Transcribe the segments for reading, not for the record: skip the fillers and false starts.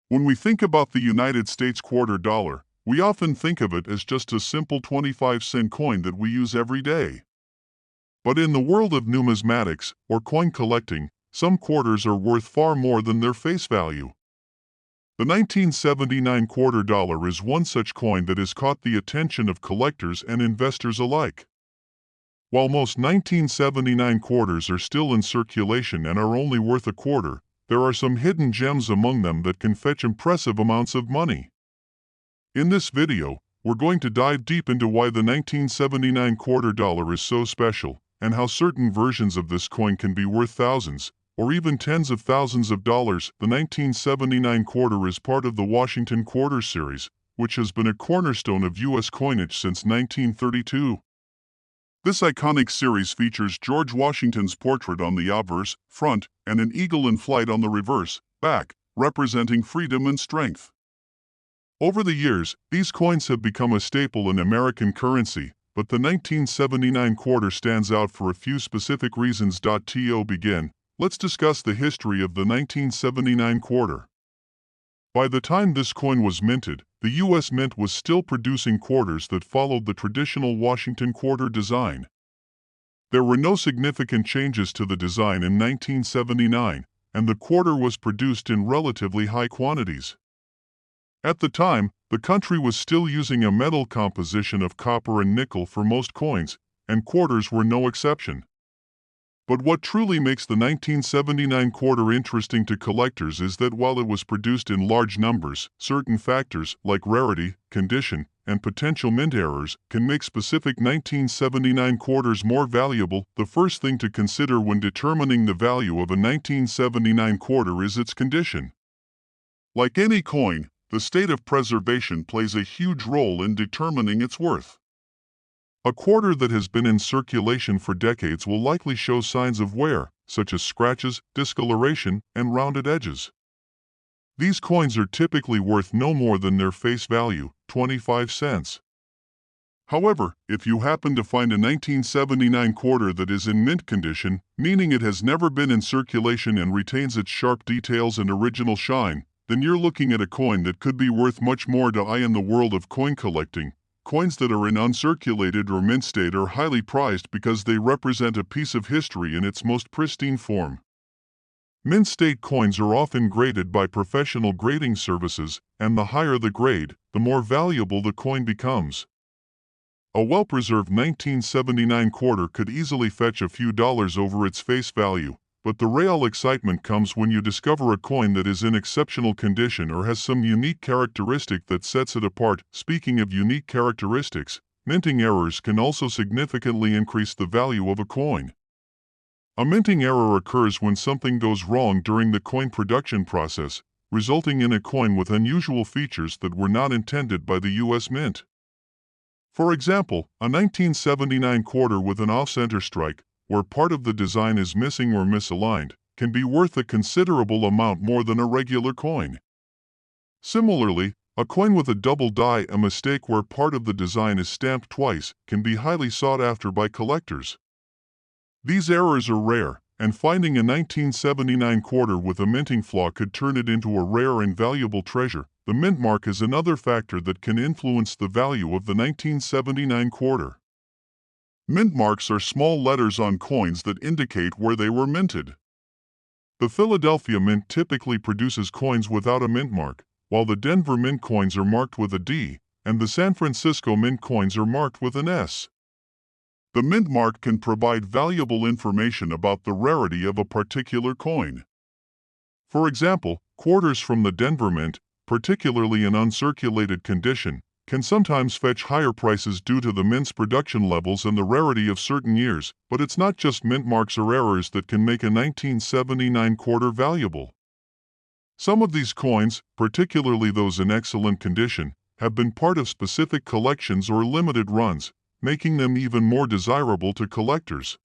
When we think about the United States quarter dollar, we often think of it as just a simple 25-cent coin that we use every day. But in the world of numismatics, or coin collecting, some quarters are worth far more than their face value. The 1979 quarter dollar is one such coin that has caught the attention of collectors and investors alike. While most 1979 quarters are still in circulation and are only worth a quarter, there are some hidden gems among them that can fetch impressive amounts of money. In this video, we're going to dive deep into why the 1979 quarter dollar is so special, and how certain versions of this coin can be worth thousands, or even tens of thousands of dollars. The 1979 quarter is part of the Washington Quarter series, which has been a cornerstone of U.S. coinage since 1932. This iconic series features George Washington's portrait on the obverse, front, and an eagle in flight on the reverse, back, representing freedom and strength. Over the years, these coins have become a staple in American currency, but the 1979 quarter stands out for a few specific reasons. To begin, let's discuss the history of the 1979 quarter. By the time this coin was minted, the U.S. Mint was still producing quarters that followed the traditional Washington quarter design. There were no significant changes to the design in 1979, and the quarter was produced in relatively high quantities. At the time, the country was still using a metal composition of copper and nickel for most coins, and quarters were no exception. But what truly makes the 1979 quarter interesting to collectors is that while it was produced in large numbers, certain factors like rarity, condition, and potential mint errors can make specific 1979 quarters more valuable. The first thing to consider when determining the value of a 1979 quarter is its condition. Like any coin, the state of preservation plays a huge role in determining its worth. A quarter that has been in circulation for decades will likely show signs of wear, such as scratches, discoloration, and rounded edges. These coins are typically worth no more than their face value, 25 cents. However, if you happen to find a 1979 quarter that is in mint condition, meaning it has never been in circulation and retains its sharp details and original shine, then you're looking at a coin that could be worth much more. In the world of coin collecting, coins that are in uncirculated or mint state are highly prized because they represent a piece of history in its most pristine form. Mint state coins are often graded by professional grading services, and the higher the grade, the more valuable the coin becomes. A well-preserved 1979 quarter could easily fetch a few dollars over its face value, but the real excitement comes when you discover a coin that is in exceptional condition or has some unique characteristic that sets it apart. Speaking of unique characteristics, minting errors can also significantly increase the value of a coin. A minting error occurs when something goes wrong during the coin production process, resulting in a coin with unusual features that were not intended by the U.S. Mint. For example, a 1979 quarter with an off-center strike, where part of the design is missing or misaligned, can be worth a considerable amount more than a regular coin. Similarly, a coin with a double die, a mistake where part of the design is stamped twice, can be highly sought after by collectors. These errors are rare, and finding a 1979 quarter with a minting flaw could turn it into a rare and valuable treasure. The mint mark is another factor that can influence the value of the 1979 quarter. Mint marks are small letters on coins that indicate where they were minted. The Philadelphia Mint typically produces coins without a mint mark, while the Denver Mint coins are marked with a D, and the San Francisco Mint coins are marked with an S. The mint mark can provide valuable information about the rarity of a particular coin. For example, quarters from the Denver Mint, particularly in uncirculated condition, can sometimes fetch higher prices due to the mint's production levels and the rarity of certain years. But it's not just mint marks or errors that can make a 1979 quarter valuable. Some of these coins, particularly those in excellent condition, have been part of specific collections or limited runs, making them even more desirable to collectors.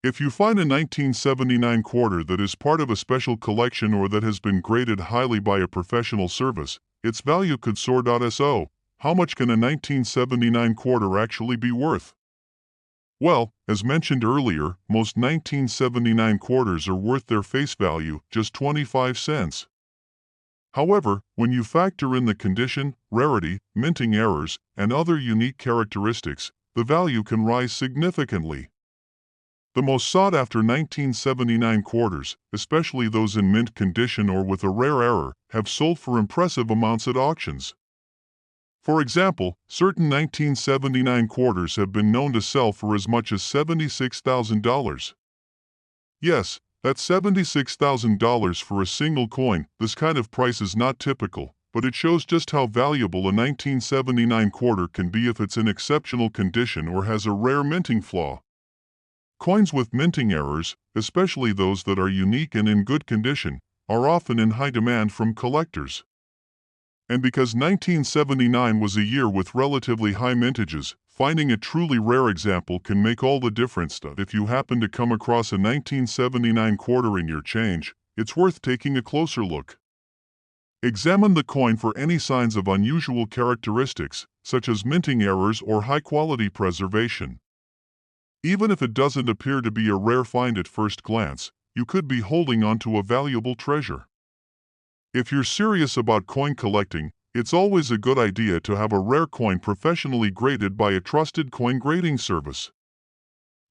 If you find a 1979 quarter that is part of a special collection or that has been graded highly by a professional service, its value could soar. So, how much can a 1979 quarter actually be worth? Well, as mentioned earlier, most 1979 quarters are worth their face value, just 25 cents. However, when you factor in the condition, rarity, minting errors, and other unique characteristics, the value can rise significantly. The most sought-after 1979 quarters, especially those in mint condition or with a rare error, have sold for impressive amounts at auctions. For example, certain 1979 quarters have been known to sell for as much as $76,000. Yes, that's $76,000 for a single coin. This kind of price is not typical, but it shows just how valuable a 1979 quarter can be if it's in exceptional condition or has a rare minting flaw. Coins with minting errors, especially those that are unique and in good condition, are often in high demand from collectors. And because 1979 was a year with relatively high mintages, finding a truly rare example can make all the difference. If you happen to come across a 1979 quarter in your change, it's worth taking a closer look. Examine the coin for any signs of unusual characteristics, such as minting errors or high-quality preservation. Even if it doesn't appear to be a rare find at first glance, you could be holding onto a valuable treasure. If you're serious about coin collecting, it's always a good idea to have a rare coin professionally graded by a trusted coin grading service.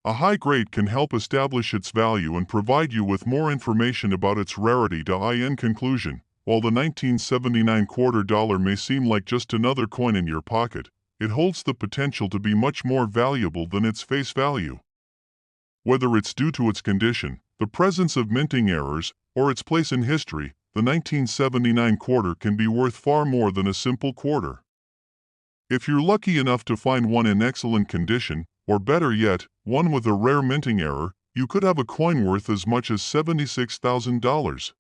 A high grade can help establish its value and provide you with more information about its rarity. In conclusion, while the 1979 quarter dollar may seem like just another coin in your pocket, it holds the potential to be much more valuable than its face value. Whether it's due to its condition, the presence of minting errors, or its place in history, the 1979 quarter can be worth far more than a simple quarter. If you're lucky enough to find one in excellent condition, or better yet, one with a rare minting error, you could have a coin worth as much as $76,000.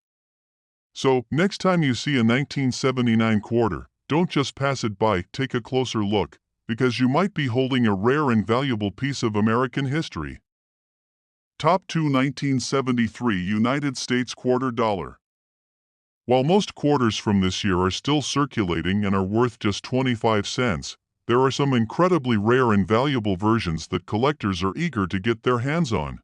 So, next time you see a 1979 quarter, don't just pass it by, take a closer look, because you might be holding a rare and valuable piece of American history. Top 2 1973 United States Quarter Dollar. While most quarters from this year are still circulating and are worth just 25 cents, there are some incredibly rare and valuable versions that collectors are eager to get their hands on.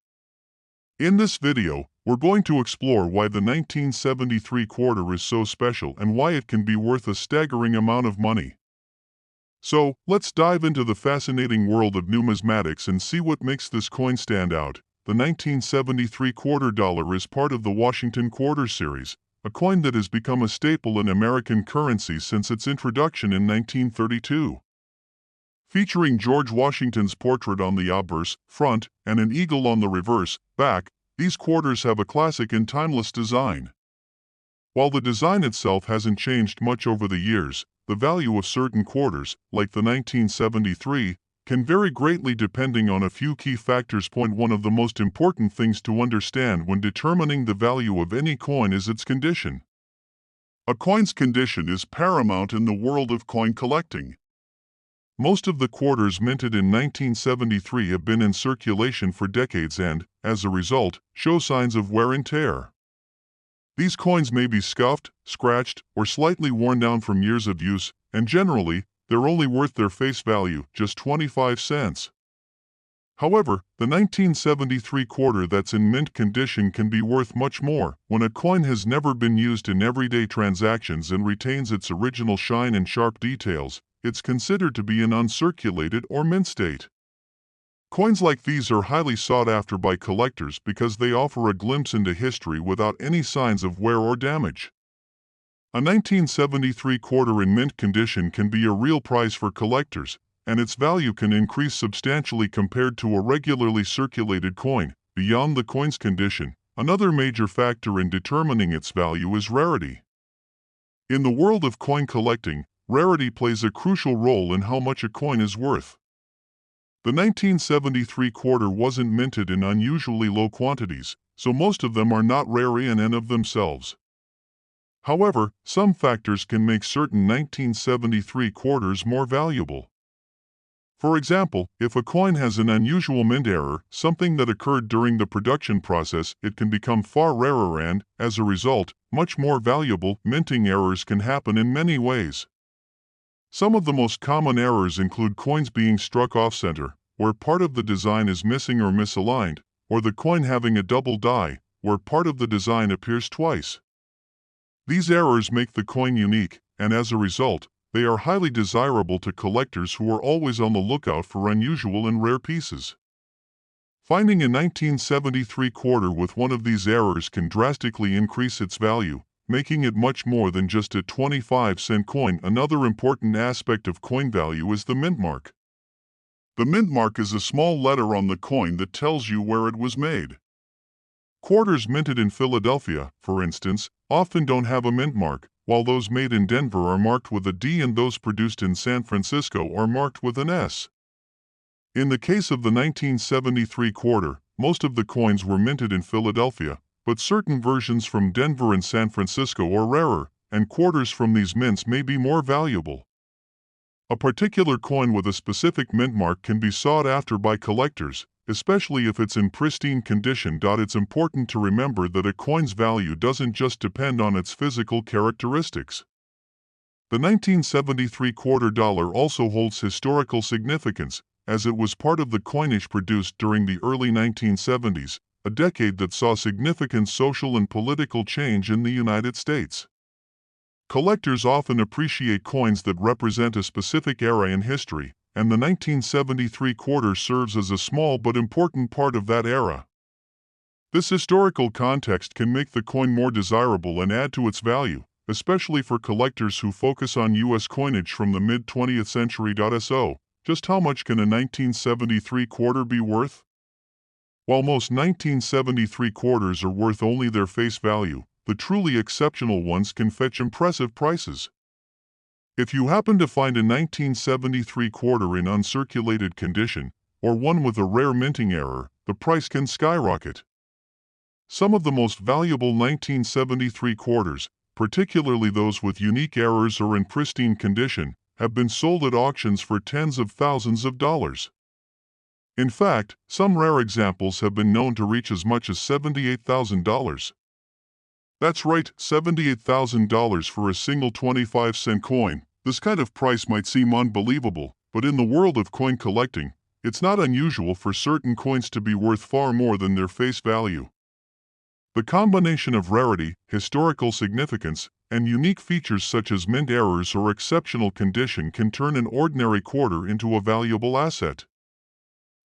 In this video, we're going to explore why the 1973 quarter is so special and why it can be worth a staggering amount of money. So, let's dive into the fascinating world of numismatics and see what makes this coin stand out. The 1973 quarter dollar is part of the Washington Quarter series, a coin that has become a staple in American currency since its introduction in 1932. Featuring George Washington's portrait on the obverse, front, and an eagle on the reverse, back, these quarters have a classic and timeless design. While the design itself hasn't changed much over the years, the value of certain quarters, like the 1973, can vary greatly depending on a few key factors. One of the most important things to understand when determining the value of any coin is its condition. A coin's condition is paramount in the world of coin collecting. Most of the quarters minted in 1973 have been in circulation for decades and, as a result, show signs of wear and tear. These coins may be scuffed, scratched, or slightly worn down from years of use, and generally, they're only worth their face value, just 25 cents. However, the 1973 quarter that's in mint condition can be worth much more. When a coin has never been used in everyday transactions and retains its original shine and sharp details, it's considered to be in uncirculated or mint state. Coins like these are highly sought after by collectors because they offer a glimpse into history without any signs of wear or damage. A 1973 quarter in mint condition can be a real prize for collectors, and its value can increase substantially compared to a regularly circulated coin. Beyond the coin's condition, another major factor in determining its value is rarity. In the world of coin collecting, rarity plays a crucial role in how much a coin is worth. The 1973 quarter wasn't minted in unusually low quantities, so most of them are not rare in and of themselves. However, some factors can make certain 1973 quarters more valuable. For example, if a coin has an unusual mint error, something that occurred during the production process, it can become far rarer and, as a result, much more valuable. Minting errors can happen in many ways. Some of the most common errors include coins being struck off-center, where part of the design is missing or misaligned, or the coin having a double die, where part of the design appears twice. These errors make the coin unique, and as a result, they are highly desirable to collectors who are always on the lookout for unusual and rare pieces. Finding a 1973 quarter with one of these errors can drastically increase its value, making it much more than just a 25-cent coin. Another important aspect of coin value is the mint mark. The mint mark is a small letter on the coin that tells you where it was made. Quarters minted in Philadelphia, for instance, often don't have a mint mark, while those made in Denver are marked with a D and those produced in San Francisco are marked with an S. In the case of the 1973 quarter, most of the coins were minted in Philadelphia, but certain versions from Denver and San Francisco are rarer, and quarters from these mints may be more valuable. A particular coin with a specific mint mark can be sought after by collectors, especially if it's in pristine condition. It's important to remember that a coin's value doesn't just depend on its physical characteristics. The 1973 quarter dollar also holds historical significance, as it was part of the coinage produced during the early 1970s, a decade that saw significant social and political change in the United States. Collectors often appreciate coins that represent a specific era in history, and the 1973 quarter serves as a small but important part of that era. This historical context can make the coin more desirable and add to its value, especially for collectors who focus on U.S. coinage from the mid-20th century. So, just how much can a 1973 quarter be worth? While most 1973 quarters are worth only their face value, the truly exceptional ones can fetch impressive prices. If you happen to find a 1973 quarter in uncirculated condition, or one with a rare minting error, the price can skyrocket. Some of the most valuable 1973 quarters, particularly those with unique errors or in pristine condition, have been sold at auctions for tens of thousands of dollars. In fact, some rare examples have been known to reach as much as $78,000. That's right, $78,000 for a single 25-cent coin. This kind of price might seem unbelievable, but in the world of coin collecting, it's not unusual for certain coins to be worth far more than their face value. The combination of rarity, historical significance, and unique features such as mint errors or exceptional condition can turn an ordinary quarter into a valuable asset.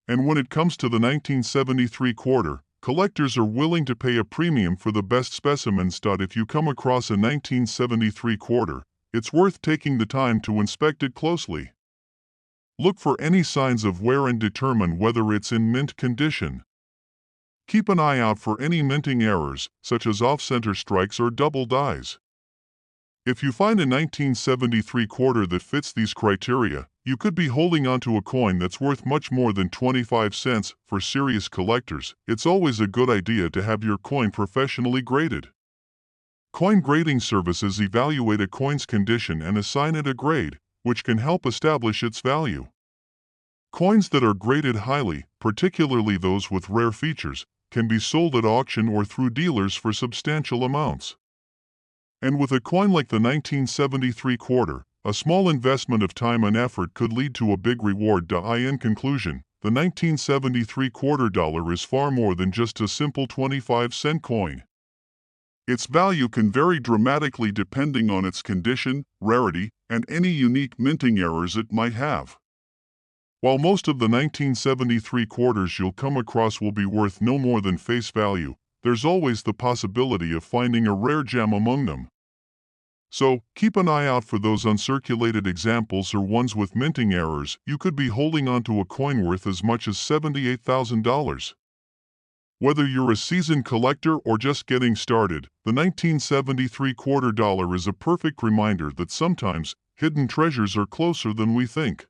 And when it comes to the 1973 quarter, collectors are willing to pay a premium for the best specimens. If you come across a 1973 quarter, it's worth taking the time to inspect it closely. Look for any signs of wear and determine whether it's in mint condition. Keep an eye out for any minting errors, such as off-center strikes or double dies. If you find a 1973 quarter that fits these criteria, you could be holding onto a coin that's worth much more than 25 cents. For serious collectors, it's always a good idea to have your coin professionally graded. Coin grading services evaluate a coin's condition and assign it a grade, which can help establish its value. Coins that are graded highly, particularly those with rare features, can be sold at auction or through dealers for substantial amounts. And with a coin like the 1973 quarter, a small investment of time and effort could lead to a big reward. In conclusion, the 1973 quarter dollar is far more than just a simple 25-cent coin. Its value can vary dramatically depending on its condition, rarity, and any unique minting errors it might have. While most of the 1973 quarters you'll come across will be worth no more than face value, there's always the possibility of finding a rare gem among them. So, keep an eye out for those uncirculated examples or ones with minting errors. You could be holding onto a coin worth as much as $78,000. Whether you're a seasoned collector or just getting started, the 1973 quarter dollar is a perfect reminder that sometimes hidden treasures are closer than we think.